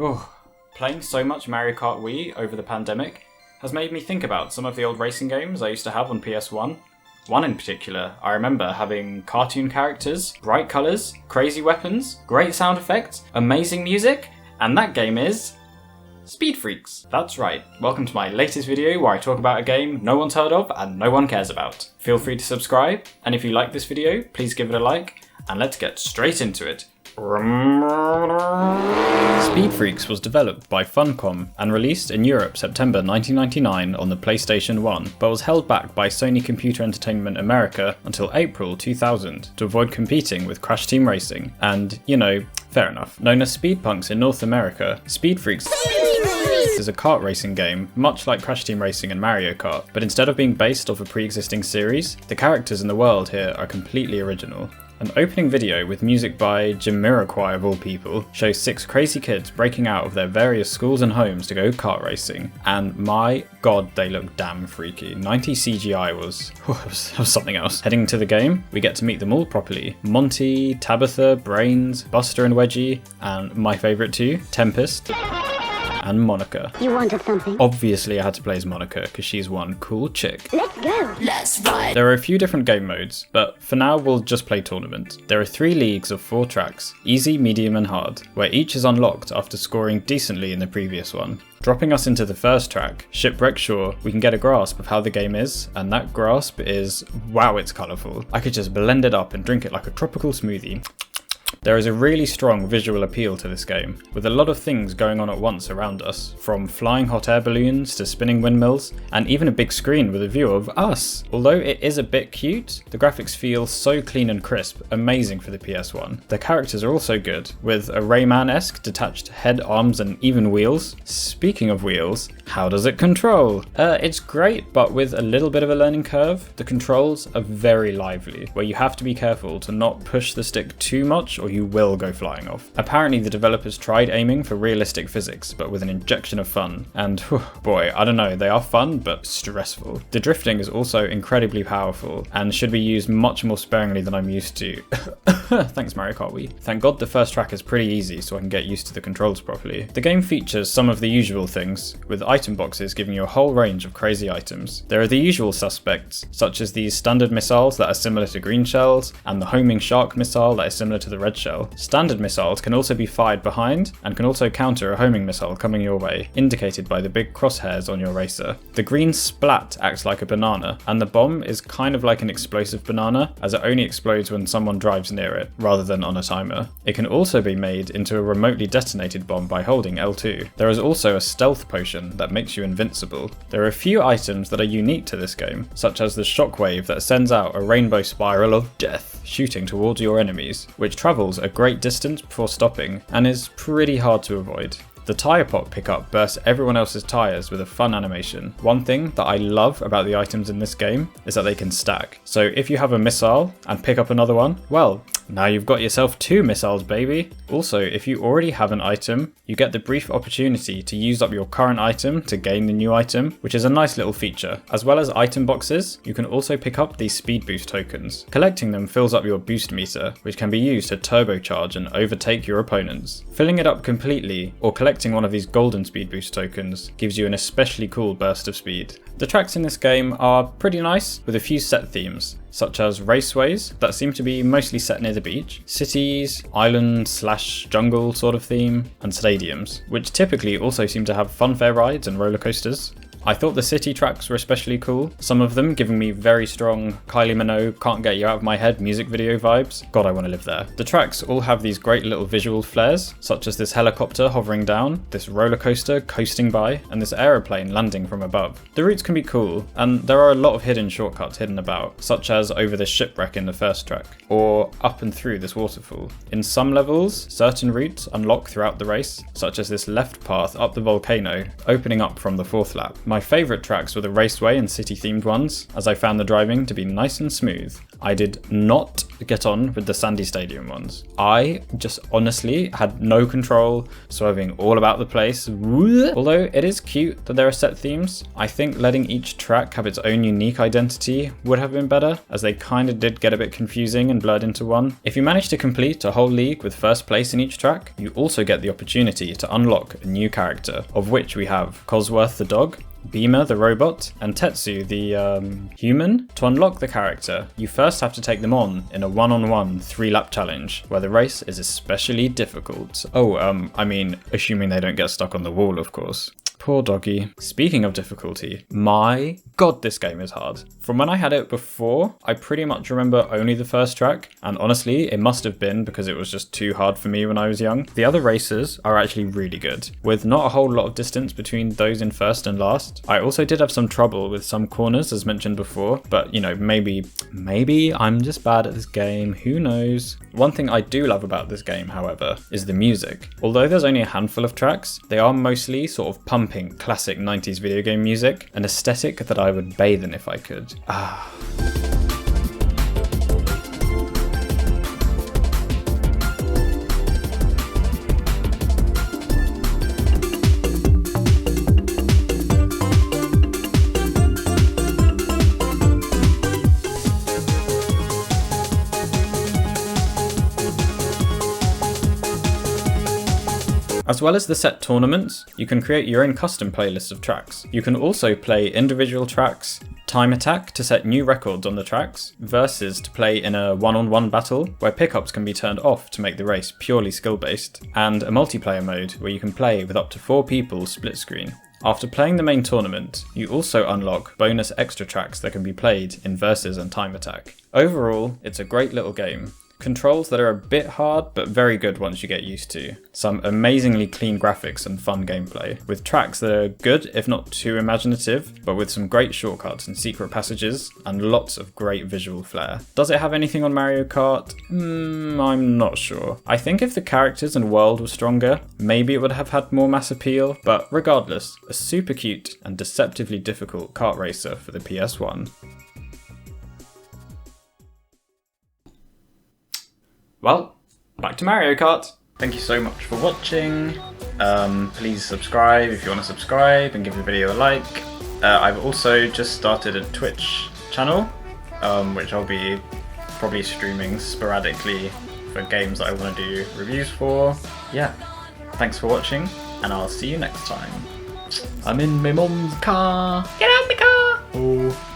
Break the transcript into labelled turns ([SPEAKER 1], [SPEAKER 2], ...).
[SPEAKER 1] Oh, playing so much Mario Kart Wii over the pandemic has made me think about some of the old racing games I used to have on PS1. One in particular, I remember having cartoon characters, bright colours, crazy weapons, great sound effects, amazing music, and that game is Speed Freaks. That's right, welcome to my latest video where I talk about a game no one's heard of and no one cares about. Feel free to subscribe, and if you like this video, please give it a like, and let's get straight into it. Speed Freaks was developed by Funcom and released in Europe September 1999 on the PlayStation 1, but was held back by Sony Computer Entertainment America until April 2000 to avoid competing with Crash Team Racing, and, you know, fair enough. Known as Speed Punks in North America, Speed Freaks is a kart racing game, much like Crash Team Racing and Mario Kart, but instead of being based off a pre-existing series, the characters in the world here are completely original. An opening video with music by Jamiroquai of all people shows 6 crazy kids breaking out of their various schools and homes to go kart racing, and my god they look damn freaky. 90s CGI was something else. Heading to the game, we get to meet them all properly. Monty, Tabitha, Brains, Buster and Wedgie, and my favourite too, Tempest and Monica.
[SPEAKER 2] You wanted something?
[SPEAKER 1] Obviously I had to play as Monica because she's one cool chick.
[SPEAKER 2] Let's go! Let's ride!
[SPEAKER 1] There are a few different game modes, but for now we'll just play tournament. There are 3 leagues of 4 tracks, easy, medium and hard, where each is unlocked after scoring decently in the previous one. Dropping us into the first track, Shipwreck Shore, we can get a grasp of how the game is, and that grasp is, wow, it's colourful. I could just blend it up and drink it like a tropical smoothie. There is a really strong visual appeal to this game, with a lot of things going on at once around us, from flying hot air balloons to spinning windmills, and even a big screen with a view of us. Although it is a bit cute, the graphics feel so clean and crisp, amazing for the PS1. The characters are also good, with a Rayman-esque detached head, arms and even wheels. Speaking of wheels, how does it control? It's great, but with a little bit of a learning curve. The controls are very lively, where you have to be careful to not push the stick too much or you will go flying off. Apparently the developers tried aiming for realistic physics, but with an injection of fun. And boy, I don't know, they are fun, but stressful. The drifting is also incredibly powerful, and should be used much more sparingly than I'm used to. Thanks Mario Kart Wii. Thank God the first track is pretty easy, so I can get used to the controls properly. The game features some of the usual things, with item boxes giving you a whole range of crazy items. There are the usual suspects, such as these standard missiles that are similar to green shells, and the homing shark missile that is similar to the red shell. Standard missiles can also be fired behind, and can also counter a homing missile coming your way, indicated by the big crosshairs on your racer. The green splat acts like a banana, and the bomb is kind of like an explosive banana, as it only explodes when someone drives near it, rather than on a timer. It can also be made into a remotely detonated bomb by holding L2. There is also a stealth potion that makes you invincible. There are a few items that are unique to this game, such as the shockwave that sends out a rainbow spiral of death, shooting towards your enemies, which travels a great distance before stopping, and is pretty hard to avoid. The tyre pop pickup bursts everyone else's tyres with a fun animation. One thing that I love about the items in this game is that they can stack. So if you have a missile and pick up another one, well, now you've got yourself 2 missiles, baby. Also, if you already have an item, you get the brief opportunity to use up your current item to gain the new item, which is a nice little feature. As well as item boxes, you can also pick up these speed boost tokens. Collecting them fills up your boost meter, which can be used to turbocharge and overtake your opponents. Filling it up completely, or collecting one of these golden speed boost tokens, gives you an especially cool burst of speed. The tracks in this game are pretty nice, with a few set themes, such as raceways that seem to be mostly set near the beach, cities, island/jungle sort of theme, and stadiums, which typically also seem to have funfair rides and roller coasters. I thought the city tracks were especially cool, some of them giving me very strong Kylie Minogue Can't Get You Out of My Head music video vibes. God, I want to live there. The tracks all have these great little visual flares, such as this helicopter hovering down, this roller coaster coasting by, and this aeroplane landing from above. The routes can be cool, and there are a lot of hidden shortcuts hidden about, such as over this shipwreck in the first track, or up and through this waterfall. In some levels, certain routes unlock throughout the race, such as this left path up the volcano, opening up from the 4th lap. My favourite tracks were the raceway and city themed ones, as I found the driving to be nice and smooth. I did not get on with the Sandy Stadium ones. I just honestly had no control, swerving all about the place. Although it is cute that there are set themes, I think letting each track have its own unique identity would have been better, as they kind of did get a bit confusing and blurred into one. If you manage to complete a whole league with first place in each track, you also get the opportunity to unlock a new character, of which we have Cosworth the dog, Beamer the robot, and Tetsu the human. To unlock the character, you first have to take them on in a one-on-one 3-lap challenge, where the race is especially difficult. I mean, assuming they don't get stuck on the wall, of course. Poor doggy. Speaking of difficulty, my god, this game is hard. From when I had it before, I pretty much remember only the first track, and honestly, it must have been because it was just too hard for me when I was young. The other races are actually really good, with not a whole lot of distance between those in first and last. I also did have some trouble with some corners, as mentioned before, but you know, maybe I'm just bad at this game, who knows? One thing I do love about this game, however, is the music. Although there's only a handful of tracks, they are mostly sort of pumping classic 90s video game music, an aesthetic that I would bathe in if I could. As well as the set tournaments, you can create your own custom playlists of tracks. You can also play individual tracks, time attack to set new records on the tracks, versus to play in a one-on-one battle where pickups can be turned off to make the race purely skill-based, and a multiplayer mode where you can play with up to 4 people split screen. After playing the main tournament, you also unlock bonus extra tracks that can be played in versus and time attack. Overall, it's a great little game. Controls that are a bit hard, but very good once you get used to. Some amazingly clean graphics and fun gameplay, with tracks that are good if not too imaginative, but with some great shortcuts and secret passages, and lots of great visual flair. Does it have anything on Mario Kart? I'm not sure. I think if the characters and world were stronger, maybe it would have had more mass appeal, but regardless, a super cute and deceptively difficult kart racer for the PS1. Well, back to Mario Kart. Thank you so much for watching. Please subscribe if you want to subscribe and give the video a like. I've also just started a Twitch channel, which I'll be probably streaming sporadically for games that I want to do reviews for. Yeah, thanks for watching, and I'll see you next time. I'm in my mum's car. Get out my car! Oh.